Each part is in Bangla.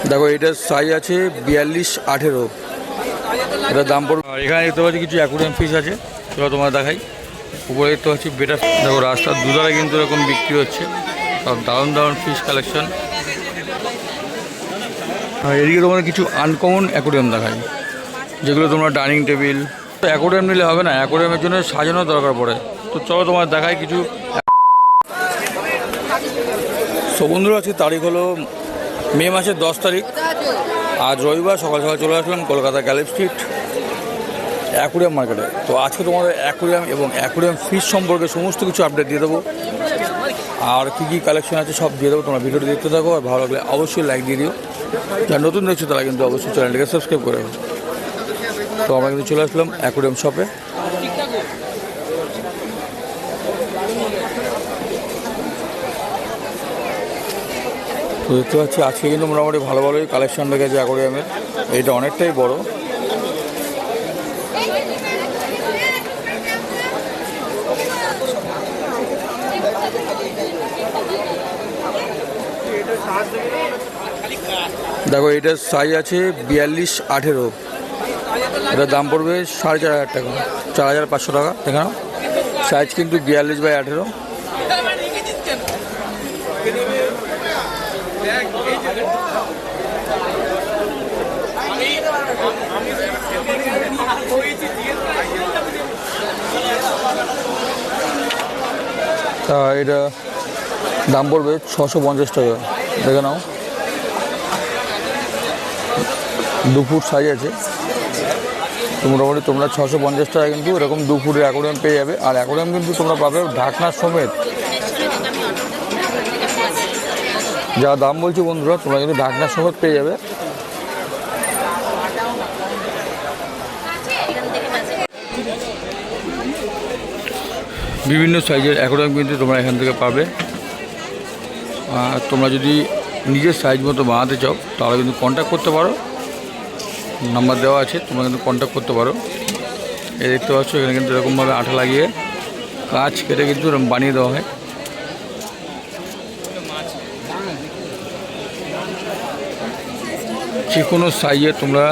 দেখো এটার সাইজ আছে 42-18। এটার দাম পড়বে। এখানে দেখতে পাচ্ছি কিছু অ্যাকুরিয়াম ফিশ আছে, চলো তোমার দেখাই। উপরে দেখতে পাচ্ছি বেটা। দেখো রাস্তার দুধারে কিন্তু এরকম বিক্রি হচ্ছে, সব দারুণ দারুণ ফিশ কালেকশন। আর এদিকে তোমাদের কিছু আনকমন অ্যাকুরিয়াম দেখাই, যেগুলো তোমরা ডাইনিং টেবিল। অ্যাকুরিয়াম নিলে হবে না, অ্যাকুরিয়ামের জন্য সাজানোর দরকার পড়ে। তো চলো তোমার দেখাই কিছু। তো বন্ধুরা, আছে তারিখ হলো মে মাসের 10 তারিখ। আজ রবিবার সকাল সকাল চলে আসলাম কলকাতা গ্যালেপ স্ট্রিট অ্যাকুরিয়াম মার্কেটে। তো আজকে তোমাদের অ্যাকুরিয়াম এবং অ্যাকুরিয়াম ফিশ সম্পর্কে সমস্ত কিছু আপডেট দিয়ে দেবো, আর কী কী কালেকশন আছে সব দিয়ে দেবো। তোমরা ভিডিওটি দেখতে থাকো, আর ভালো লাগলে অবশ্যই লাইক দিয়ে দিও। যারা নতুন দেখছো তারা কিন্তু অবশ্যই চ্যানেলটিকে সাবস্ক্রাইব করে দেবো। তো আমরা কিন্তু চলে আসলাম অ্যাকুরিয়াম শপে। তো দেখতে পাচ্ছি আজকে কিন্তু মোটামুটি ভালো ভালোই কালেকশন রেখেছে অ্যাকুরিয়ামের। এইটা অনেকটাই বড়। দেখো এটার সাইজ আছে 42-18। এটার দাম পড়বে 4,500 টাকা, 4,500 টাকা। দেখানো সাইজ কিন্তু 42/18। এটা দাম পড়বে 650 টাকা। দেখে নাও 2 ফুট সাইজ আছে। তো মোটামুটি তোমরা 650 টাকা কিন্তু এরকম 2 ফুটের অ্যাকুরিয়াম পেয়ে যাবে। আর অ্যাকুরিয়াম কিন্তু তোমরা পাবে ঢাকনা সমেত। যা দাম বলছি বন্ধুরা, তোমরা কিন্তু ঢাকনা সমেত পেয়ে যাবে। বিভিন্ন সাইজের অ্যাকুরিয়াম কিন্তু তোমরা এখান থেকে পাবে। আর তোমরা যদি নিজের সাইজ মতো বানাতে চাও তাহলে কিন্তু কন্ট্যাক্ট করতে পারো, নাম্বার দেওয়া আছে, তোমরা কিন্তু কন্ট্যাক্ট করতে পারো। এই দেখতে পাচ্ছ এখানে কিন্তু এরকমভাবে আঠা লাগিয়ে কাঁচ কেটে কিন্তু এরকম বানিয়ে দেওয়া হয়। যে কোনো সাইজের তোমরা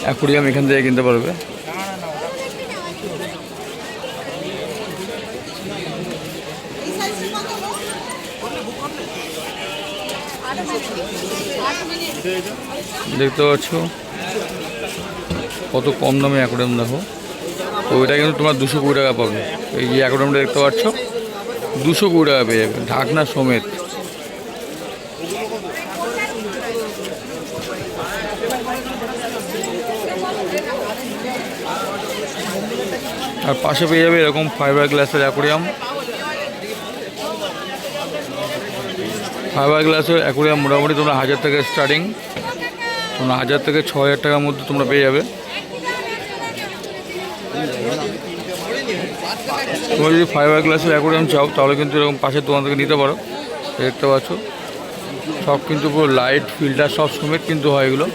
অ্যাকুরিয়াম এখান থেকে কিনতে পারবে। দেখতে পাচ্ছ কত কম দামে অ্যাকুরিয়াম। দেখো তো এটা কিন্তু তোমার 220 টাকা পাবে। এই যে অ্যাকুরিয়ামটা দেখতে পাচ্ছ 220 টাকা পেয়ে যাবে ঢাকনা সমেত। আর পাশে পেয়ে যাবে এরকম ফাইবার গ্লাসের অ্যাকুরিয়াম। ফাইবার গ্লাসের অ্যাকুরিয়াম মোটামুটি তোমরা 1000 থেকে স্টার্টিং, তোমরা 1000 থেকে 6000 টাকার মধ্যে তোমরা পেয়ে যাবে। তোমরা যদি ফাইবার গ্লাসের অ্যাকুরিয়াম চাও তাহলে কিন্তু এরকম পাশে তোমার থেকে নিতে পারো। দেখতে পাচ্ছ সব কিন্তু পুরো লাইট ফিল্টার সব সমেত কিন্তু হয় এগুলো।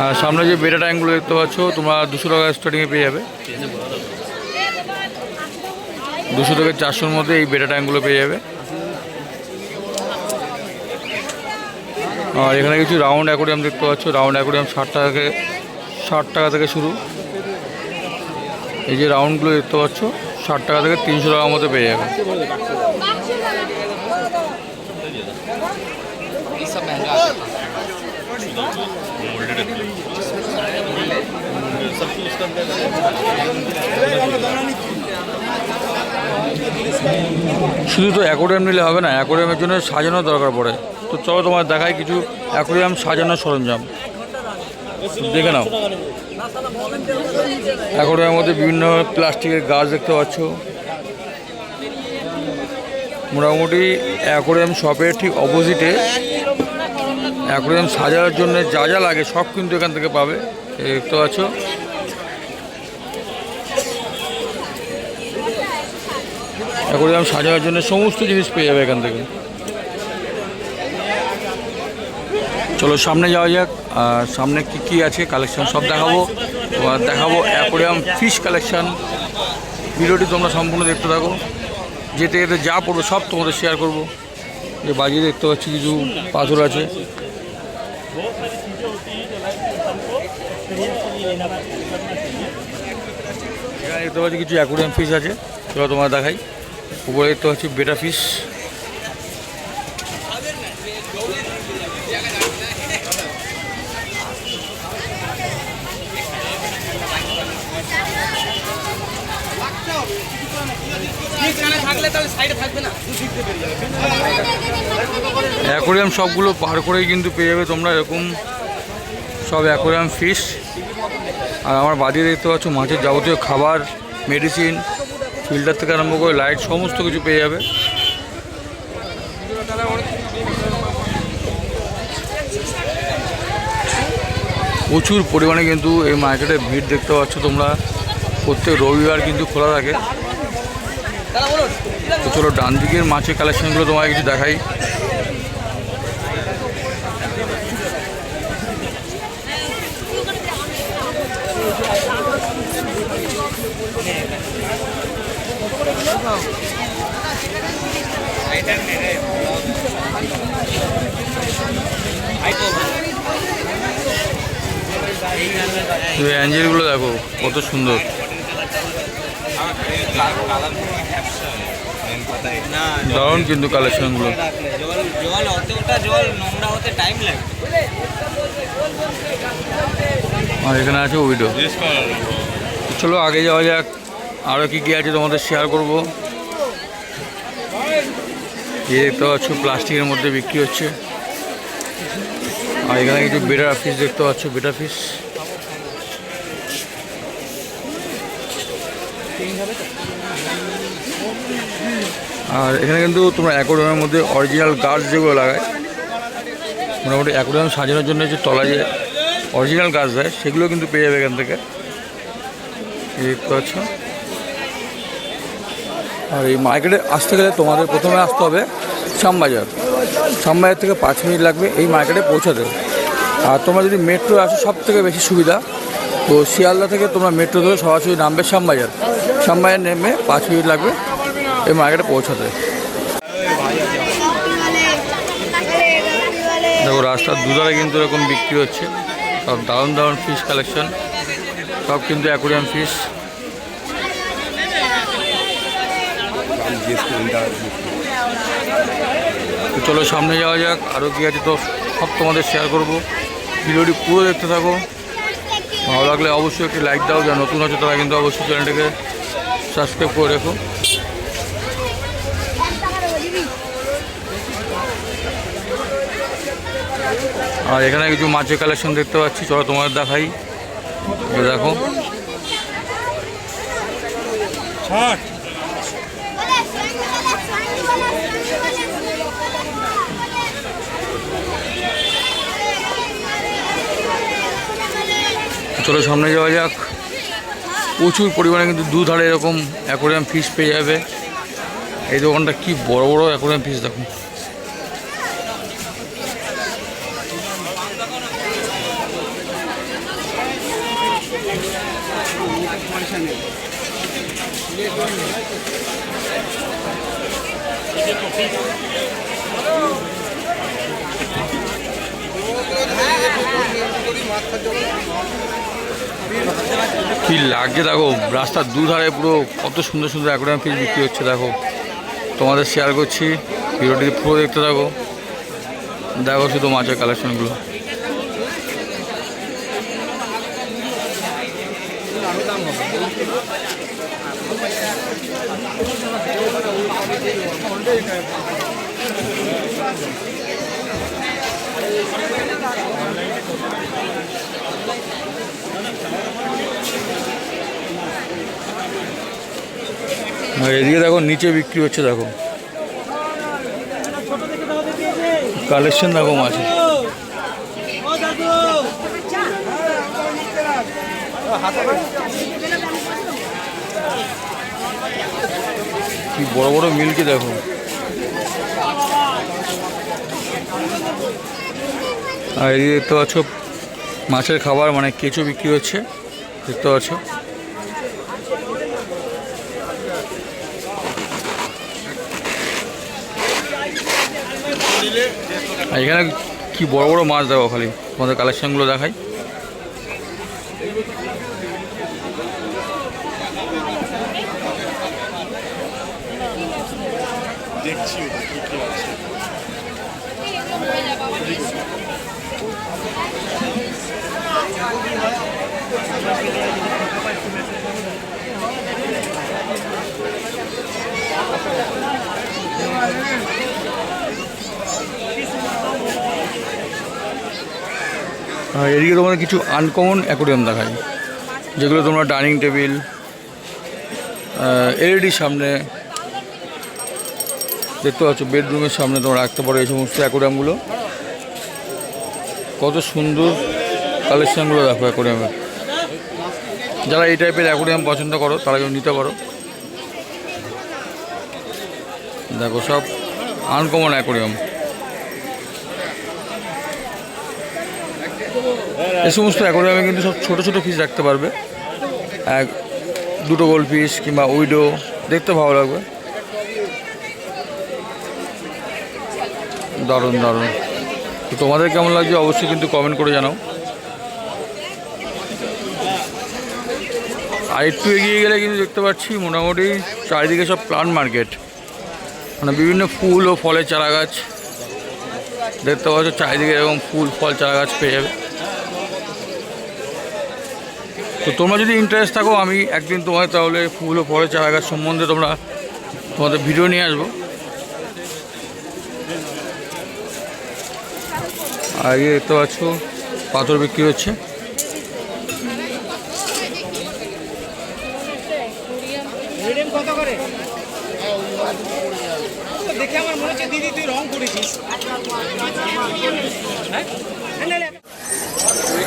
আর সামনে যে বেটা ট্যাঙ্কগুলো দেখতে পাচ্ছ তোমরা 200 টাকা স্টার্টিংয়ে পেয়ে যাবে। 200 থেকে 400-র মধ্যে এই বেটা ট্যাঙ্কগুলো পেয়ে যাবে। আর এখানে কিছু রাউন্ড অ্যাকুরিয়াম দেখতে পাচ্ছ। রাউন্ড অ্যাকুরিয়াম 60 টাকা থেকে শুরু। এই যে রাউন্ডগুলো দেখতে পাচ্ছ 60 টাকা থেকে 300 টাকার মধ্যে পেয়ে যাবে। শুধু তো অ্যাকুরিয়াম নিলে হবে না, অ্যাকুরিয়ামের জন্য সাজানোর দরকার পড়ে। তো চলো তোমার দেখাই কিছু অ্যাকুরিয়াম সাজানোর সরঞ্জাম। দেখে নাও অ্যাকুরিয়ামের মধ্যে বিভিন্ন প্লাস্টিকের গাছ দেখতে পাচ্ছ। মোটামুটি অ্যাকুরিয়াম শপের ঠিক অপোজিটে অ্যাকুরিয়াম সাজানোর জন্য যা যা লাগে সব কিন্তু এখান থেকে পাবে। দেখতে পাচ্ছ অ্যাকুরিয়াম সাজানোর জন্য সমস্ত জিনিস পেয়ে যাবে এখান থেকে। চলো সামনে যাওয়া যাক, আর সামনে কি কি আছে কালেকশন সব দেখাবো। দেখাবো অ্যাকুরিয়াম ফিশ কালেকশন। ভিডিওটি তোমরা সম্পূর্ণ দেখতে থাকো, যেতে যেতে যা পড়বো সব তোমাদের শেয়ার করবো। যে বাজিয়ে দেখতে পাচ্ছি কিছু পাথর আছে। এখানে দেখতে পাচ্ছি কিছু অ্যাকোয়ারিয়াম ফিশ আছে, চলো তোমার দেখাই। উপরে দেখতে পাচ্ছি বেটা ফিশ। অ্যাকোয়ারিয়াম সবগুলো পার করেই কিন্তু পেয়ে যাবে তোমরা এরকম সব অ্যাকোয়ারিয়াম ফিশ। আর আমার বাদিয়ে দেখতে পাচ্ছ মাছের যাবতীয় খাবার, মেডিসিন, ফিল্টার থেকে আরম্ভ করে লাইট সমস্ত কিছু পেয়ে যাবে। প্রচুর পরিমাণে কিন্তু এই মার্কেটে ভিড় দেখতে পাচ্ছ তোমরা। প্রত্যেক রবিবার কিন্তু খোলা থাকে। তো চলো ডান দিকের মাছের কালেকশনগুলো তোমায় কিছু দেখাই। অ্যাঞ্জেলগুলো দেখো কত সুন্দর। দারুণ কিন্তু কালেকশনগুলো। আর এখানে আছে উইডো। চলো আগে যাওয়া যাক, আরও কী কী আছে তোমাদের শেয়ার করবো। এই দেখতে পাচ্ছ প্লাস্টিকের মধ্যে বিক্রি হচ্ছে। আর এখানে কিছু বেটা ফিশ দেখতে পাচ্ছ, বেটা ফিশ। আর এখানে কিন্তু তোমরা অ্যাকোয়ারিয়ামের মধ্যে অরিজিনাল গাছ যেগুলো লাগায়, মোটামুটি অ্যাকোয়ারিয়াম সাজানোর জন্য যে তলায় যে অরিজিনাল গাছ দেয় সেগুলো কিন্তু পেয়ে যাবে এখান থেকে, দেখতে পাচ্ছ। আর এই মার্কেটে আসতে গেলে তোমাদের প্রথমে আসতে হবে শ্যামবাজার। শ্যামবাজার থেকে 5 মিনিট লাগবে এই মার্কেটে পৌঁছাতে। আর তোমরা যদি মেট্রো আসো সব থেকে বেশি সুবিধা। তো শিয়ালদা থেকে তোমরা মেট্রো ধরে সরাসরি নামবে শ্যামবাজার। শ্যামবাজার নেমে 5 মিনিট লাগবে এই মার্কেটে পৌঁছাতে। দেখো রাস্তার দুধারে কিন্তু এরকম বিক্রি হচ্ছে সব দারুণ দারুণ ফিশ কালেকশন, সব কিন্তু অ্যাকোয়ারিয়াম ফিশ। তো চলো সামনে যাওয়া যাক, আরও কী আছে তো সব তোমাদের শেয়ার করবো। ভিডিওটি পুরো দেখতে থাকো। ভালো লাগলে অবশ্যই একটি লাইক দাও, যা নতুন আছে তারা কিন্তু অবশ্যই চ্যানেলটাকে সাবস্ক্রাইব করে রেখো। আর এখানে কিছু মাছের কালেকশন দেখতে পাচ্ছি, চলো তোমাদের দেখাই। দেখো চলো সামনে যাওয়া যাক। প্রচুর পরিমাণে কিন্তু দুধারে এরকম অ্যাকোয়ারিয়াম ফিশ পেয়ে যাবে। এই দোকানটা কি বড় বড় অ্যাকোয়ারিয়াম ফিশ দেখো। কি লাগছে দেখো, রাস্তার দুধারে পুরো কত সুন্দর সুন্দর অ্যাকোয়ারিয়াম ফিশ বিক্রি হচ্ছে। দেখো তোমাদের শেয়ার করছি, ভিডিওটি পুরো দেখতে থাকো। দেখো শুধু মাছের কালেকশনগুলো। এদিকে দেখো নিচে বিক্রি হচ্ছে, দেখো কালেকশন দেখো মাছের। কি বড় বড় মিল্কি দেখো। আর এদিকে দেখতে পাচ্ছ মাছের খাবার মানে কেঁচো বিক্রি হচ্ছে, দেখতে পাচ্ছ। আর এখানে কি বড় বড় মাছ দেখো, খালি তোমাদের কালেকশানগুলো দেখাই। দেখছি আর এদিকে তোমাদের কিছু আনকমন অ্যাকোরিয়াম দেখাই, যেগুলো তোমরা ডাইনিং টেবিল, এলইডির সামনে দেখতে পাচ্ছ, বেডরুমের সামনে তোমরা রাখতে পারো এই সমস্ত অ্যাকোরিয়ামগুলো। কত সুন্দর কালেকশানগুলো দেখো অ্যাকোরিয়ামের। যারা এই টাইপের অ্যাকোরিয়াম পছন্দ করো তারা কেউ নিতে পারো। দেখো সব আনকমন অ্যাকোরিয়াম। এই সমস্ত অ্যাকোরিয়ামে কিন্তু সব ছোটো ছোটো ফিশ রাখতে পারবে, দুটো গোল্ড ফিশ কিংবা উইডো, দেখতে ভালো লাগবে। দারুণ দারুণ। তো তোমাদের কেমন লাগছে অবশ্যই কিন্তু কমেন্ট করে জানাও। আর একটু এগিয়ে গেলে কিন্তু দেখতে পাচ্ছি মোটামুটি চারিদিকে সব প্লান্ট মার্কেট, মানে বিভিন্ন ফুল ও ফলের চারা গাছ দেখতে পাচ্ছ। চারিদিকে এরকম ফুল ফল চারা গাছ পেয়ে যাবে। তো তোমরা যদি ইন্টারেস্ট থাকো, আমি একদিন তোমাদের তাহলে ফুল ও ফলের চারা গাছ সম্বন্ধে তোমাদের ভিডিও নিয়ে আসবো। আর এই দেখতে পাচ্ছ পাথর বিক্রি হচ্ছে।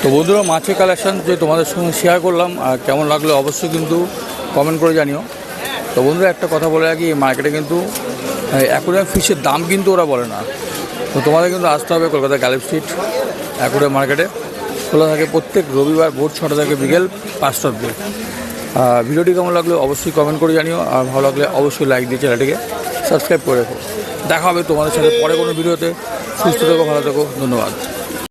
তো বন্ধুরা, মাছের কালেকশান যে তোমাদের সঙ্গে শেয়ার করলাম, আর কেমন লাগলো অবশ্যই কিন্তু কমেন্ট করে জানিও। তো বন্ধুরা, একটা কথা বলে রাখি, এই মার্কেটে কিন্তু অ্যাকোরিয়াম ফিশের দাম কিন্তু ওরা বলে না। তো তোমাদের কিন্তু আসতে হবে কলকাতা গ্যালেপ স্ট্রিট অ্যাকোরিয়াম মার্কেটে। খোলা থাকে প্রত্যেক রবিবার ভোর 6টা থেকে বিকেল 5টা অবধি। ভিডিওটি কেমন লাগলো অবশ্যই কমেন্ট করে জানিও, আর ভালো লাগলে অবশ্যই লাইক দিয়ে চ্যানেলটিকে সাবস্ক্রাইব করে রেখো। দেখা হবে তোমাদের সাথে পরে কোনো ভিডিওতে। সুস্থ থেকো, ভালো থেকো, ধন্যবাদ।